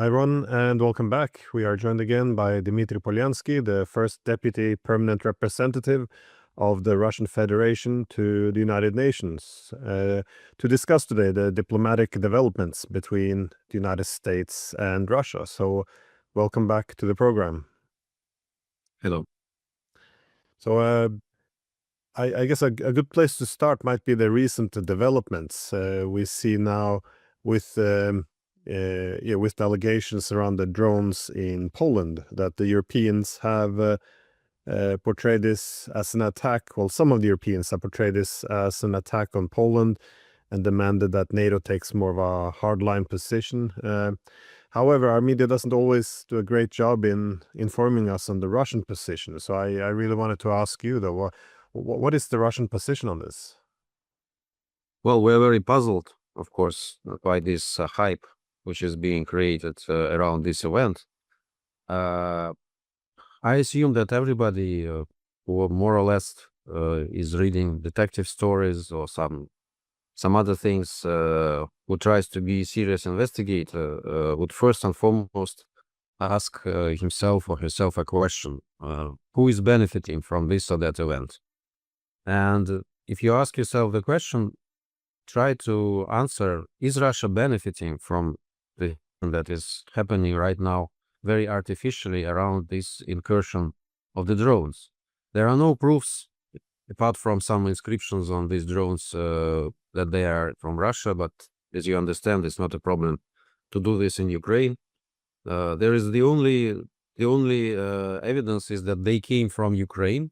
Hi, Ron, and welcome back. We are joined again by Dmitry Polyanskiy, the first deputy permanent representative of the Russian Federation to the United Nations, to discuss today the diplomatic developments between the United States and Russia. So, welcome back to the program. Hello. So, I guess a good place to start might be the recent developments we see now with with allegations around the drones in Poland, that the Europeans have portrayed this as an attack. Well, some of the Europeans have portrayed this as an attack on Poland and demanded that NATO takes more of a hardline position. However, our media doesn't always do a great job in informing us on the Russian position. So I really wanted to ask you, though, what is the Russian position on this? Well, we're very puzzled, of course, by this hype which is being created around this event. I assume that everybody who more or less is reading detective stories or some other things, who tries to be a serious investigator, would first and foremost ask himself or herself a question: who is benefiting from this or that event? And if you ask yourself the question, try to answer: is Russia benefiting from the that is happening right now very artificially around this incursion of the drones? There are no proofs apart from some inscriptions on these drones that they are from Russia, but as you understand, it's not a problem to do this in Ukraine. There is the only evidence is that they came from Ukraine,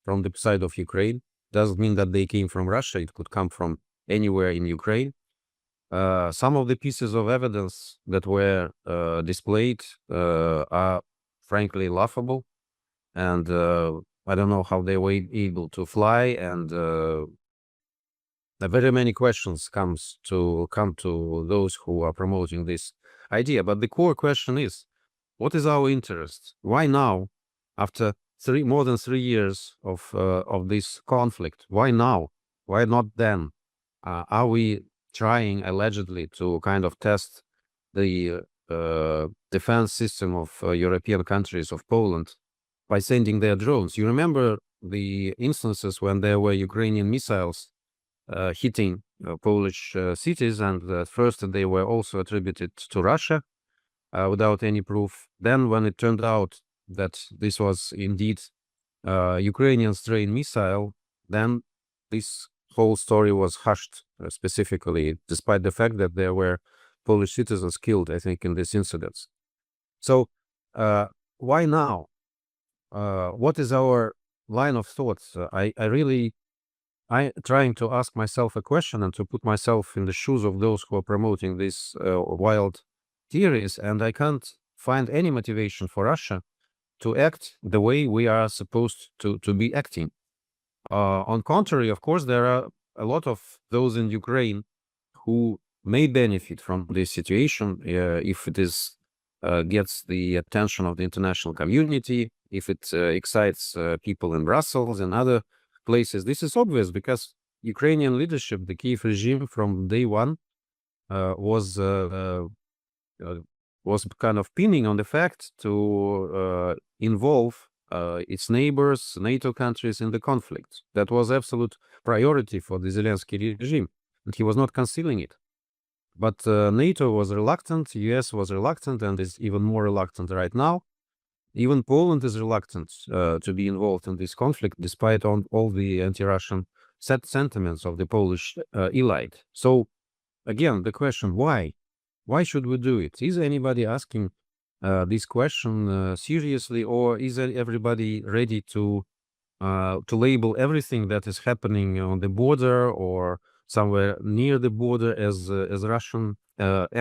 from the side of Ukraine. Doesn't mean that they came from Russia. It could come from anywhere in Ukraine. Some of the pieces of evidence that were displayed are frankly laughable, and I don't know how they were able to fly, and very many questions come to those who are promoting this idea. But the core question is, what is our interest? Why now, after more than 3 years of this conflict? Why now? Why not then? Are we trying allegedly to kind of test the defense system of European countries, of Poland, by sending their drones? You remember the instances when there were Ukrainian missiles hitting Polish cities, and at first they were also attributed to Russia without any proof. Then when it turned out that this was indeed Ukrainian strain missile, then this whole story was hushed specifically, despite the fact that there were Polish citizens killed, I think, in these incidents. So why now? What is our line of thoughts? I trying to ask myself a question and to put myself in the shoes of those who are promoting these wild theories, and I can't find any motivation for Russia to act the way we are supposed to be acting. On contrary, of course, there are a lot of those in Ukraine who may benefit from this situation if it is gets the attention of the international community, if it excites people in Brussels and other places. This is obvious because Ukrainian leadership, the Kiev regime, from day one was kind of pinning on the fact to involve its neighbors, NATO countries, in the conflict. That was absolute priority for the Zelensky regime, and he was not concealing it. But NATO was reluctant, US was reluctant, and is even more reluctant right now. Even Poland is reluctant to be involved in this conflict, despite all the anti-Russian sentiments of the Polish elite. So, again, the question, why? Why should we do it? Is anybody asking this question seriously, or is everybody ready to label everything that is happening on the border or somewhere near the border as Russian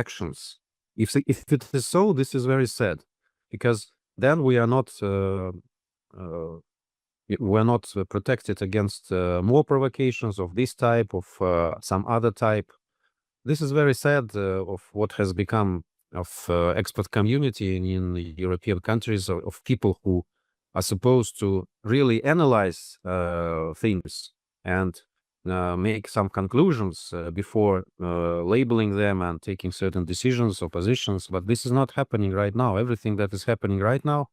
actions? If it is so, this is very sad, because then we are not protected against more provocations of this type, of some other type. This is very sad of what has become of expert community in European countries, of people who are supposed to really analyze things and make some conclusions before labeling them and taking certain decisions or positions. But this is not happening right now. Everything that is happening right now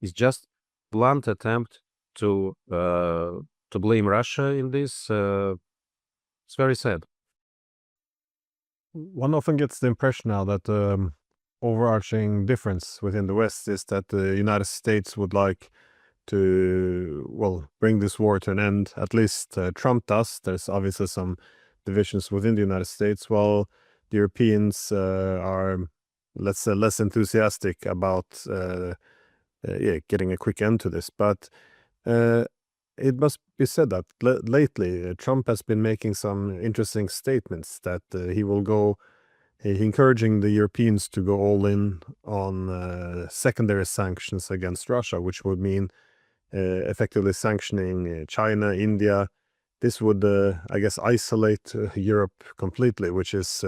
is just blunt attempt to blame Russia in this. It's very sad. One often gets the impression now that the overarching difference within the West is that the United States would like to, well, bring this war to an end. At least Trump does. There's obviously some divisions within the United States, while the Europeans are, let's say, less enthusiastic about getting a quick end to this. But it must be said that lately Trump has been making some interesting statements that he will go, encouraging the Europeans to go all in on secondary sanctions against Russia, which would mean effectively sanctioning China, India. This would, I guess, isolate Europe completely, which is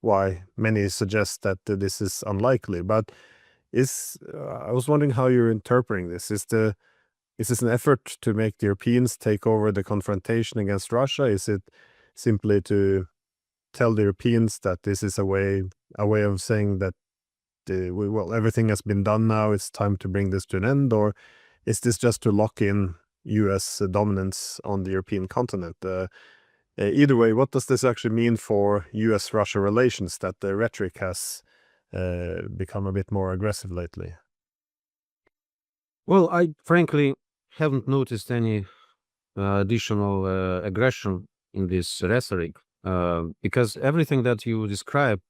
why many suggest that this is unlikely. But I was wondering how you're interpreting this. Is this an effort to make the Europeans take over the confrontation against Russia? Is it simply to tell the Europeans that this is a way of saying that everything has been done now, it's time to bring this to an end? Or is this just to lock in US dominance on the European continent? Either way, what does this actually mean for US-Russia relations, that the rhetoric has become a bit more aggressive lately? Well, I frankly haven't noticed any additional aggression in this rhetoric because everything that you describe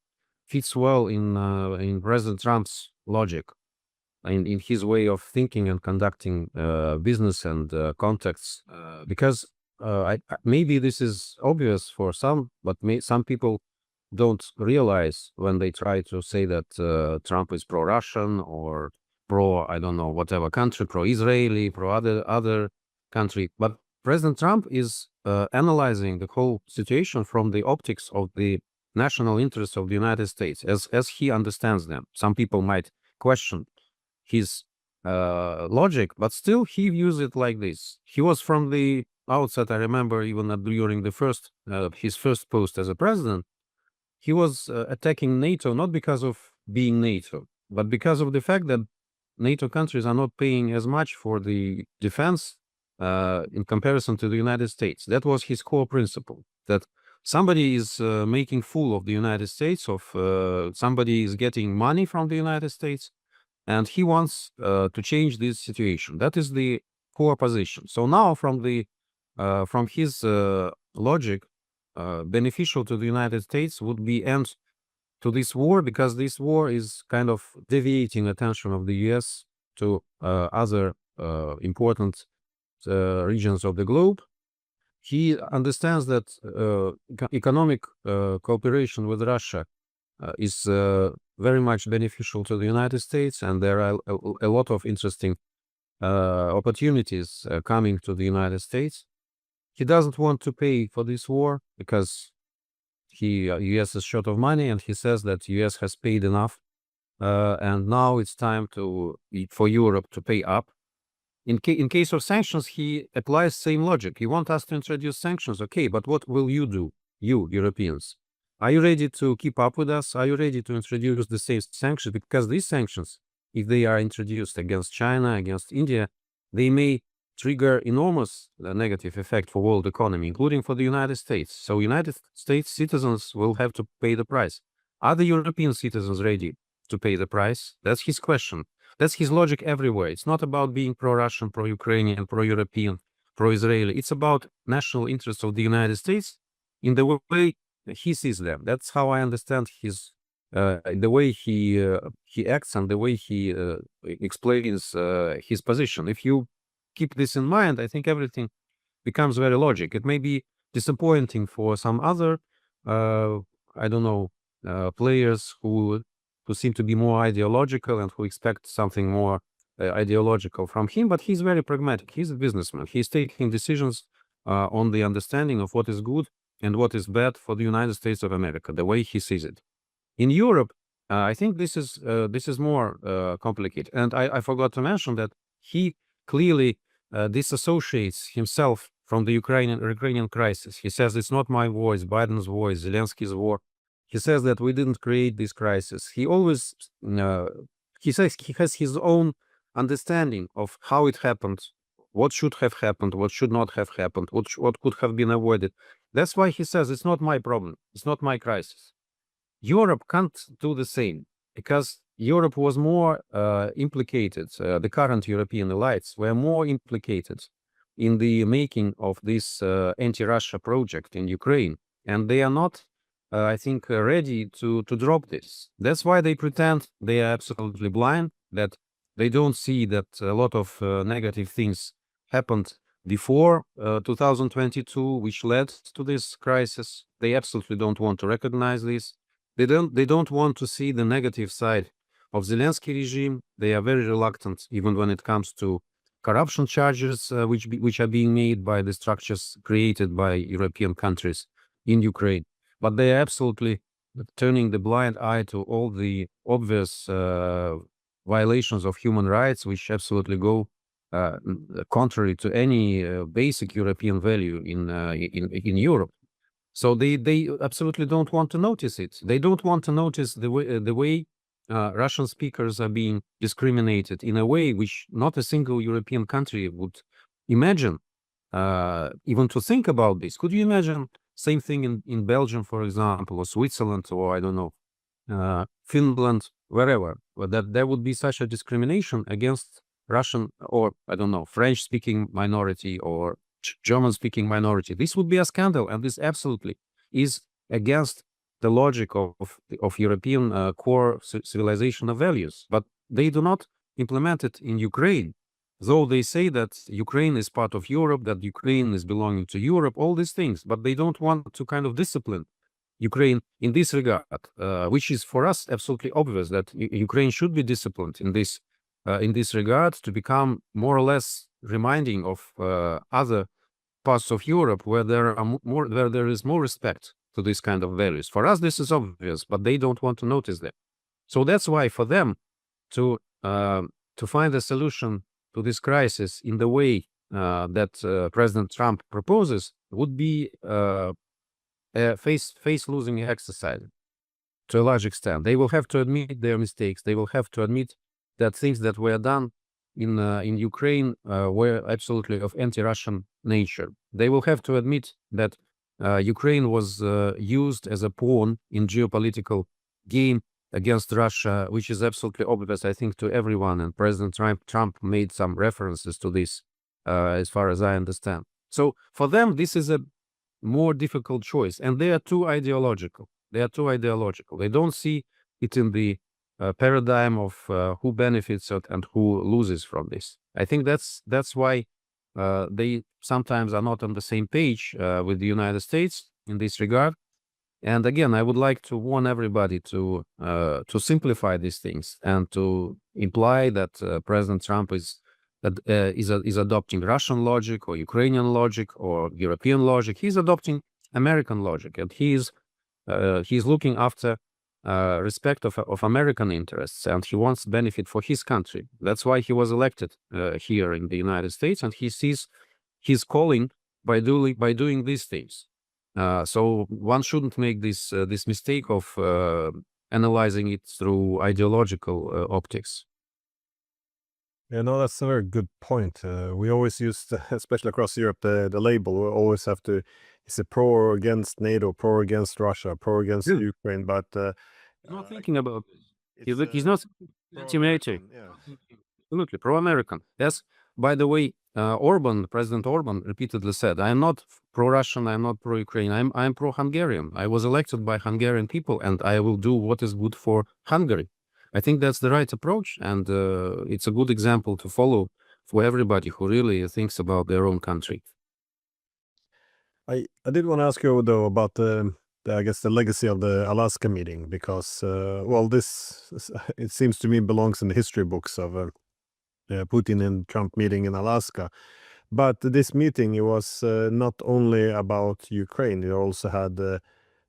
fits well in President Trump's logic, in his way of thinking and conducting business and contacts. Because maybe this is obvious for some, but some people don't realize when they try to say that Trump is pro-Russian or pro, I don't know, whatever country, pro-Israeli, pro-other country. But President Trump is analyzing the whole situation from the optics of the national interests of the United States, as he understands them. Some people might question his logic, but still he views it like this. He was from the outset, I remember even during the his first post as a president, he was attacking NATO not because of being NATO, but because of the fact that NATO countries are not paying as much for the defense in comparison to the United States. That was his core principle, that somebody is making fool of the United States, somebody is getting money from the United States, and he wants to change this situation. That is the core position. So now from his logic, beneficial to the United States would be end to this war, because this war is kind of deviating attention of the US to other important regions of the globe. He understands that economic cooperation with Russia is very much beneficial to the United States, and there are a lot of interesting opportunities coming to the United States. He doesn't want to pay for this war because US is short of money, and he says that US has paid enough, and now it's time for Europe to pay up. In case of sanctions, he applies same logic. You want us to introduce sanctions, okay, but what will you do, you Europeans? Are you ready to keep up with us? Are you ready to introduce the same sanctions? Because these sanctions, if they are introduced against China, against India, they may trigger enormous negative effect for world economy, including for the United States. So United States citizens will have to pay the price. Are the European citizens ready to pay the price? That's his question. That's his logic everywhere. It's not about being pro-Russian, pro-Ukrainian, pro-European, pro-Israeli. It's about national interests of the United States in the way he sees them. That's how I understand the way he acts and the way he explains his position. If you keep this in mind, I think everything becomes very logical. It may be disappointing for some other, I don't know, players who seem to be more ideological and who expect something more ideological from him, but he's very pragmatic. He's a businessman. He's taking decisions on the understanding of what is good and what is bad for the United States of America, the way he sees it. In Europe, I think this is more complicated. And I forgot to mention that he clearly disassociates himself from the Ukrainian crisis. He says it's not my voice, Biden's voice, Zelensky's war. He says that we didn't create this crisis. He always he says he has his own understanding of how it happened, what should have happened, what should not have happened, what could have been avoided. That's why he says it's not my problem, it's not my crisis. Europe can't do the same because Europe was more implicated. The current European elites were more implicated in the making of this anti-Russia project in Ukraine, and they are not, I think, ready to drop this. That's why they pretend they are absolutely blind, that they don't see that a lot of negative things happened before 2022, which led to this crisis. They absolutely don't want to recognize this. They don't want to see the negative side of Zelensky regime. They are very reluctant, even when it comes to corruption charges, which are being made by the structures created by European countries in Ukraine. But they are absolutely turning the blind eye to all the obvious violations of human rights, which absolutely go contrary to any basic European value in Europe. So they absolutely don't want to notice it. They don't want to notice the way Russian speakers are being discriminated in a way which not a single European country would imagine, even to think about this. Could you imagine same thing in Belgium, for example, or Switzerland, or I don't know, Finland, wherever, that there would be such a discrimination against Russian or, I don't know, French-speaking minority or German-speaking minority? This would be a scandal, and this absolutely is against the logic of European core civilizational values. But they do not implement it in Ukraine, though they say that Ukraine is part of Europe, that Ukraine is belonging to Europe, all these things, but they don't want to kind of discipline Ukraine in this regard, which is for us absolutely obvious that Ukraine should be disciplined in this regard to become more or less reminding of other parts of Europe where there is more respect to this kind of values. For us, this is obvious, but they don't want to notice that. So that's why for them to find a solution to this crisis in the way that President Trump proposes would be a face-losing exercise to a large extent. They will have to admit their mistakes. They will have to admit that things that were done in Ukraine were absolutely of anti-Russian nature. They will have to admit that Ukraine was used as a pawn in geopolitical game against Russia, which is absolutely obvious, I think, to everyone. And President Trump made some references to this, as far as I understand. So for them, this is a more difficult choice, and they are too ideological. They don't see it in the paradigm of who benefits and who loses from this. I think that's why they sometimes are not on the same page with the United States in this regard. And again, I would like to warn everybody to simplify these things and to imply that President Trump is adopting Russian logic or Ukrainian logic or European logic. He's adopting American logic, and he's looking after respect of American interests, and he wants benefit for his country. That's why he was elected here in the United States, and he sees his calling by doing these things. So one shouldn't make this mistake of analyzing it through ideological optics. Yeah, no, that's a very good point. We always use, especially across Europe, the label. We always have to, is it pro or against NATO, pro or against Russia, pro or against Ukraine? But He's not thinking about this. it's, He's not anti-military. yeah. Absolutely pro-American. Yes. By the way, President Orban repeatedly said, "I am not pro-Russian. I am not pro-Ukraine. I am pro-Hungarian. I was elected by Hungarian people, and I will do what is good for Hungary." I think that's the right approach, and it's a good example to follow for everybody who really thinks about their own country. I did want to ask you though about I guess the legacy of the Alaska meeting, because well, it seems to me belongs in the history books of Putin and Trump meeting in Alaska. But this meeting, it was not only about Ukraine. It also had,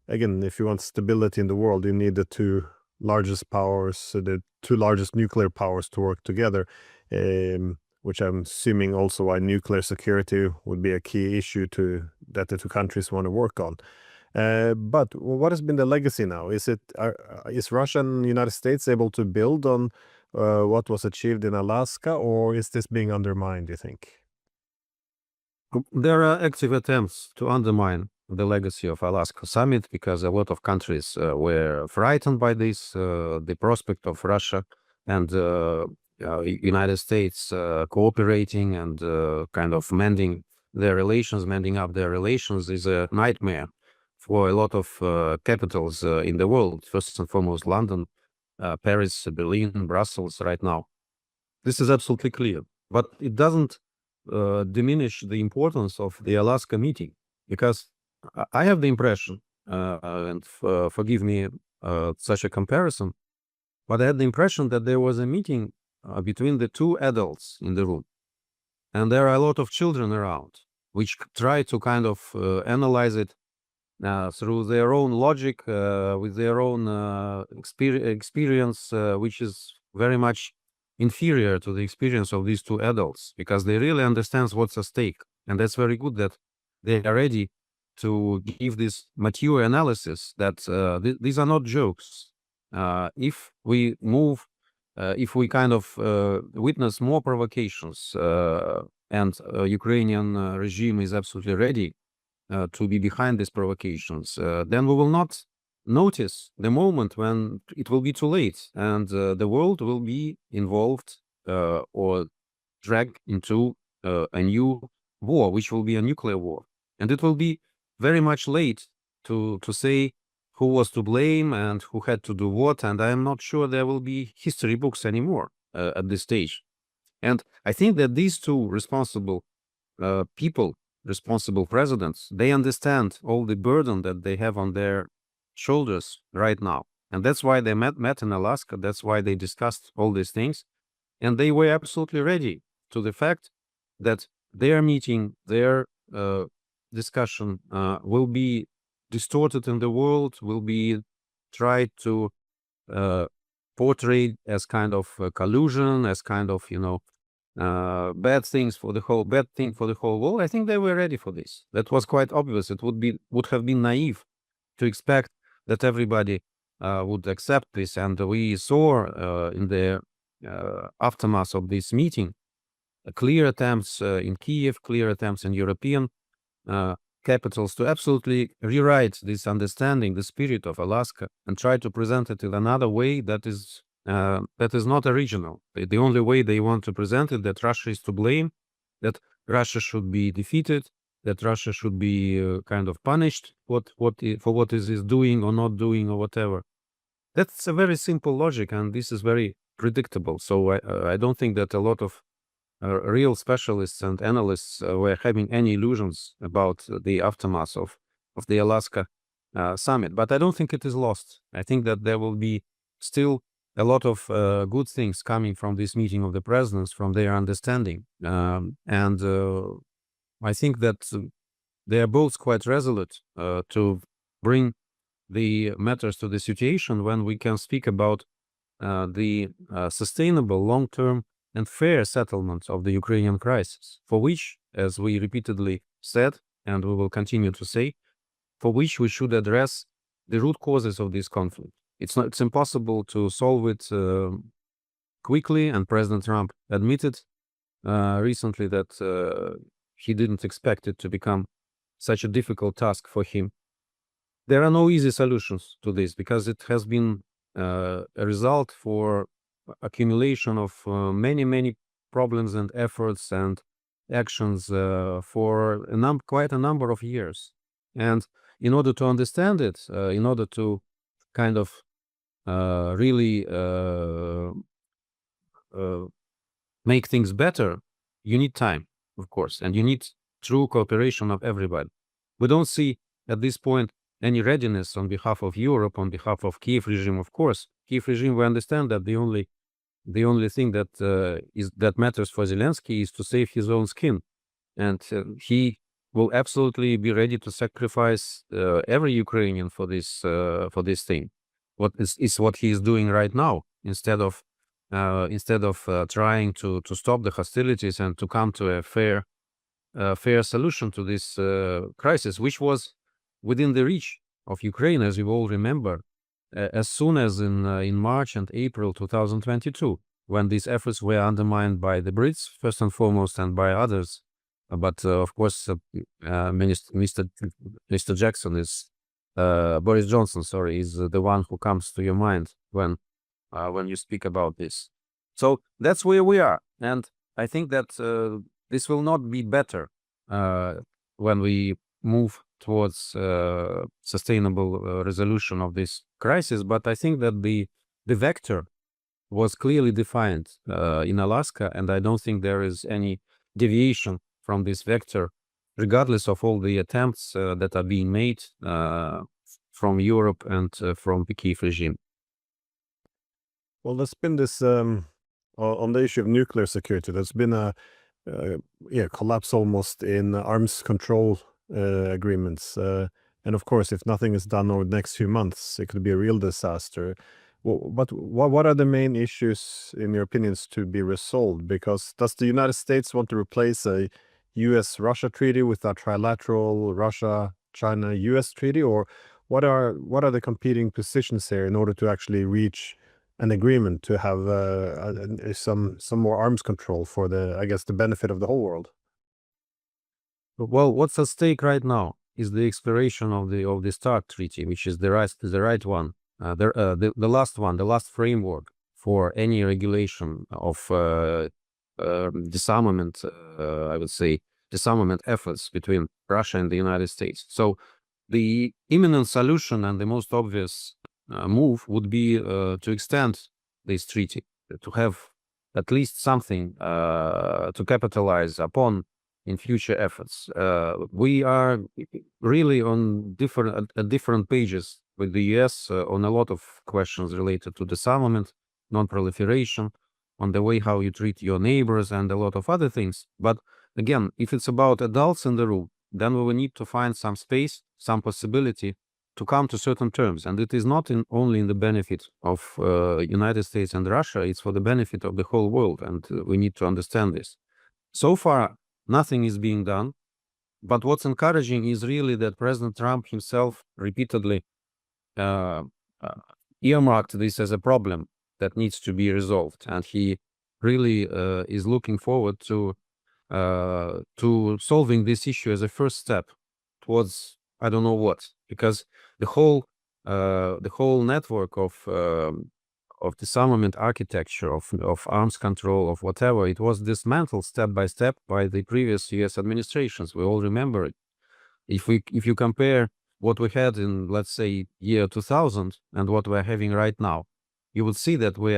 again, if you want stability in the world, you need the two largest powers, the two largest nuclear powers to work together. which I'm assuming also why nuclear security would be a key issue that the two countries want to work on. But what has been the legacy now? Is Russia and the United States able to build on what was achieved in Alaska, or is this being undermined, do you think? There are active attempts to undermine the legacy of Alaska summit because a lot of countries were frightened by this, the prospect of Russia and United States cooperating and kind of mending up their relations is a nightmare for a lot of capitals in the world, first and foremost London, Paris, Berlin, Brussels right now. This is absolutely clear, but it doesn't diminish the importance of the Alaska meeting, because I have the impression, and forgive me such a comparison, but I had the impression that there was a meeting between the two adults in the room, and there are a lot of children around, which try to kind of analyze it through their own logic, with their own experience, which is very much inferior to the experience of these two adults, because they really understand what's at stake. And that's very good that they are ready to give this mature analysis that these are not jokes. If we kind of witness more provocations and Ukrainian regime is absolutely ready to be behind these provocations, then we will not notice the moment when it will be too late and the world will be involved or dragged into a new war, which will be a nuclear war. And it will be very much late to say who was to blame and who had to do what. And I am not sure there will be history books anymore at this stage. And I think that these two responsible people, responsible presidents, they understand all the burden that they have on their shoulders right now. And that's why they met in Alaska. That's why they discussed all these things. And they were absolutely ready to the fact that their meeting, their discussion will be distorted in the world, will be tried to portray as kind of collusion, as kind of, bad thing for the whole world. I think they were ready for this. That was quite obvious. It would have been naive to expect that everybody would accept this. And we saw in the aftermath of this meeting clear attempts in Kiev, clear attempts in European capitals to absolutely rewrite this understanding, the spirit of Alaska, and try to present it in another way that is not original. The only way they want to present it, that Russia is to blame, that Russia should be defeated, that Russia should be kind of punished for what it is doing or not doing or whatever. That's a very simple logic, and this is very predictable. So I don't think that a lot of real specialists and analysts were having any illusions about the aftermath of the Alaska summit. But I don't think it is lost. I think that there will be still a lot of good things coming from this meeting of the presidents, from their understanding. And I think that they are both quite resolute to bring the matters to the situation when we can speak about the sustainable, long-term, and fair settlement of the Ukrainian crisis, for which, as we repeatedly said, and we will continue to say, for which we should address the root causes of this conflict. It's impossible to solve it quickly, and President Trump admitted recently that he didn't expect it to become such a difficult task for him. There are no easy solutions to this, because it has been a result for accumulation of many problems and efforts and actions for quite a number of years. And in order to understand it, in order to kind of really make things better, you need time, of course, and you need true cooperation of everybody. We don't see at this point any readiness on behalf of Europe, on behalf of Kiev regime. Of course, Kiev regime, we understand that the only thing that matters for Zelensky is to save his own skin, and he will absolutely be ready to sacrifice every Ukrainian for this thing. What is what he is doing right now, instead of instead of trying to stop the hostilities and to come to a fair solution to this crisis, which was within the reach of Ukraine, as you all remember, as soon as in March and April 2022, when these efforts were undermined by the Brits first and foremost, and by others. But of course, Mr. Jackson is Boris Johnson. Sorry, is the one who comes to your mind when you speak about this. So that's where we are, and I think that this will not be better when we move towards sustainable resolution of this crisis. But I think that the vector was clearly defined in Alaska, and I don't think there is any deviation from this vector, regardless of all the attempts that are being made from Europe and from the Kiev regime. Well, there's been this on the issue of nuclear security. There's been a collapse almost in arms control agreements, and of course, if nothing is done over the next few months, it could be a real disaster. But what are the main issues, in your opinions, to be resolved? Because does the United States want to replace a U.S.-Russia treaty with a trilateral Russia-China-U.S. treaty, or what are the competing positions here in order to actually reach an agreement to have some more arms control for the benefit of the whole world? Well, what's at stake right now is the expiration of the START treaty, which is the right one, the last one, the last framework for any regulation of disarmament. I would say disarmament efforts between Russia and the United States. So the imminent solution and the most obvious move would be to extend this treaty, to have at least something to capitalize upon in future efforts. We are really on different pages with the US on a lot of questions related to disarmament, non-proliferation, on the way how you treat your neighbors, and a lot of other things. But again, if it's about adults in the room, then we will need to find some space, some possibility to come to certain terms. And it is not only in the benefit of United States and Russia, it's for the benefit of the whole world. And we need to understand this. So far, nothing is being done. But what's encouraging is really that President Trump himself repeatedly earmarked this as a problem that needs to be resolved. And he really is looking forward to solving this issue as a first step towards I don't know what, because the whole network of disarmament architecture, of arms control, of whatever, it was dismantled step by step by the previous US administrations. We all remember it. If you compare what we had in, let's say, year 2000 and what we're having right now, you would see that we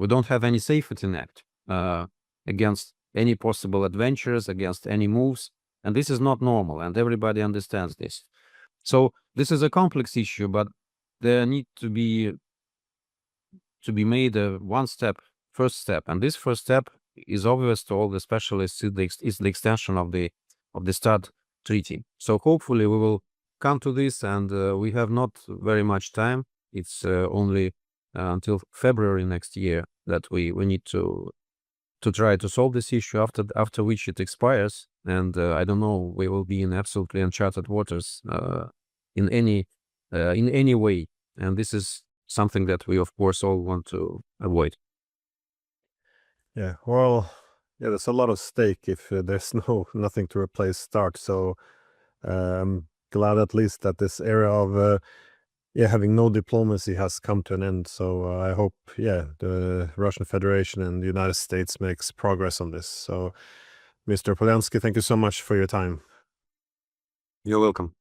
don't have any safety net against any possible adventures, against any moves. And this is not normal, and everybody understands this. So this is a complex issue, but there need to be made a first step. And this first step is obvious to all the specialists, is the extension of the START treaty. So hopefully we will come to this, and we have not very much time. It's only until February next year that we need to try to solve this issue, after which it expires. And I don't know, we will be in absolutely uncharted waters in any way. And this is something that we, of course, all want to avoid. Yeah, well, there's a lot of stake if there's nothing to replace START. So I'm glad at least that this era of having no diplomacy has come to an end. So I hope, the Russian Federation and the United States makes progress on this. So, Mr. Polyanskiy, thank you so much for your time. You're welcome.